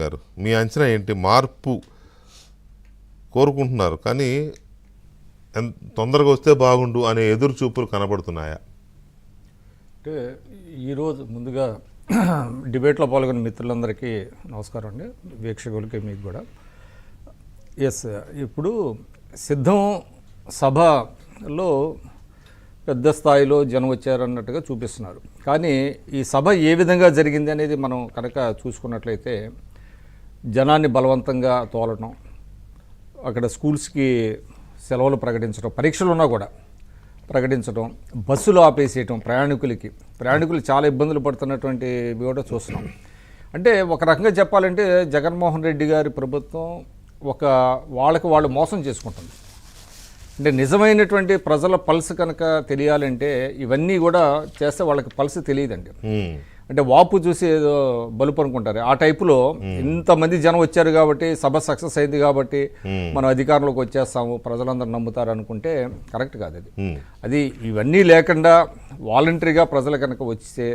గారు మీ అంచనా ఏంటి? మార్పు కోరుకుంటున్నారు కానీ తొందరగా వస్తే బాగుండు అనే ఎదురు చూపులు కనబడుతున్నాయా? అంటే ఈరోజు ముందుగా డిబేట్లో పాల్గొన్న మిత్రులందరికీ నమస్కారం అండి, వీక్షకులకి మీకు కూడా. ఎస్, ఇప్పుడు సిద్ధం సభలో పెద్ద స్థాయిలో జనం వచ్చారన్నట్టుగా చూపిస్తున్నారు. కానీ ఈ సభ ఏ విధంగా జరిగింది అనేది మనం కనుక చూసుకున్నట్లయితే జనాన్ని బలవంతంగా తోలటం, అక్కడ స్కూల్స్కి సెలవులు ప్రకటించడం, పరీక్షలు ఉన్నా కూడా ప్రకటించడం, బస్సులు ఆపేసేయటం, ప్రయాణికులు చాలా ఇబ్బందులు పడుతున్నటువంటి కూడా చూస్తున్నాం. అంటే ఒక రకంగా చెప్పాలంటే జగన్మోహన్ రెడ్డి గారి ప్రభుత్వం వాళ్ళకి వాళ్ళు మోసం చేసుకుంటుంది. అంటే నిజమైనటువంటి ప్రజల పల్స్ కనుక తెలియాలంటే ఇవన్నీ కూడా చేస్తే వాళ్ళకి పల్స్ తెలియదండి. అంటే వాపు చూసి ఏదో బలుపు అనుకుంటారు. ఆ టైపులో ఇంతమంది జనం వచ్చారు కాబట్టి సభ సక్సెస్ అయింది కాబట్టి మనం అధికారంలోకి వచ్చేస్తాము, ప్రజలందరూ నమ్ముతారు అనుకుంటే కరెక్ట్ కాదు. అది ఇవన్నీ లేకుండా వాలంటరీగా ప్రజలు కనుక వచ్చే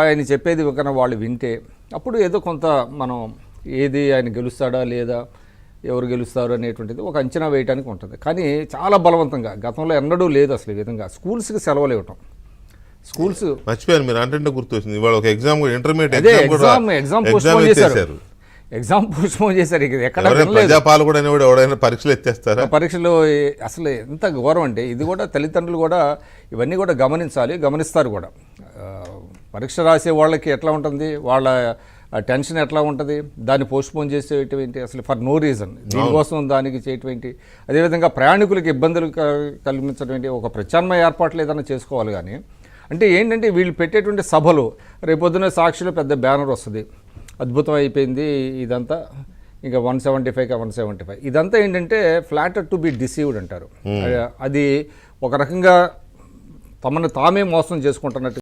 ఆయన చెప్పేది కనుక వాళ్ళు వింటే అప్పుడు ఏదో కొంత మనం ఏది ఆయన గెలుస్తాడా లేదా, ఎవరు గెలుస్తారు అనేటువంటిది ఒక అంచనా వేయడానికి ఉంటుంది. కానీ చాలా బలవంతంగా గతంలో ఎన్నడూ లేదు అసలు ఈ విధంగా స్కూల్స్కి సెలవులు ఇవ్వటం. స్కూల్స్ మర్చిపోయారు మీరు అంటే గుర్తొచ్చింది. ఇవాళ ఒక ఎగ్జామ్ ఇంటర్మీడియట్ ఎగ్జామ్ పోస్ట్పోన్ చేశారు. ఎగ్జామ్ పోస్ట్పోన్ చేశారు. ఎక్కడ పరీక్షలు ఎత్తేస్తారా? పరీక్షలు అసలు ఎంత ఘోరం అంటే ఇది కూడా తల్లిదండ్రులు కూడా ఇవన్నీ కూడా గమనిస్తారు కూడా. పరీక్ష రాసే వాళ్ళకి ఎట్లా ఉంటుంది, వాళ్ళ టెన్షన్ ఎట్లా ఉంటుంది, దాన్ని పోస్ట్పోన్ చేసేయటం ఏంటి అసలు ఫర్ నో రీజన్, దీనికోసం దానికి చేయటం ఏంటి. అదేవిధంగా ప్రయాణికులకి ఇబ్బందులు కలిగించడం ఏంటి, ఒక ప్రత్యామ్నాయ ఏర్పాట్లు ఏదైనా చేసుకోవాలి. కానీ అంటే ఏంటంటే వీళ్ళు పెట్టేటువంటి సభలు రేపొద్దున సాక్షిలో పెద్ద బ్యానర్ వస్తుంది, అద్భుతం అయిపోయింది ఇదంతా, ఇంకా 175 ఇదంతా ఏంటంటే ఫ్లాటర్ టు బి డిసీవ్డ్ అంటారు. అది ఒక రకంగా తమను తామే మోసం చేసుకుంటున్నట్టు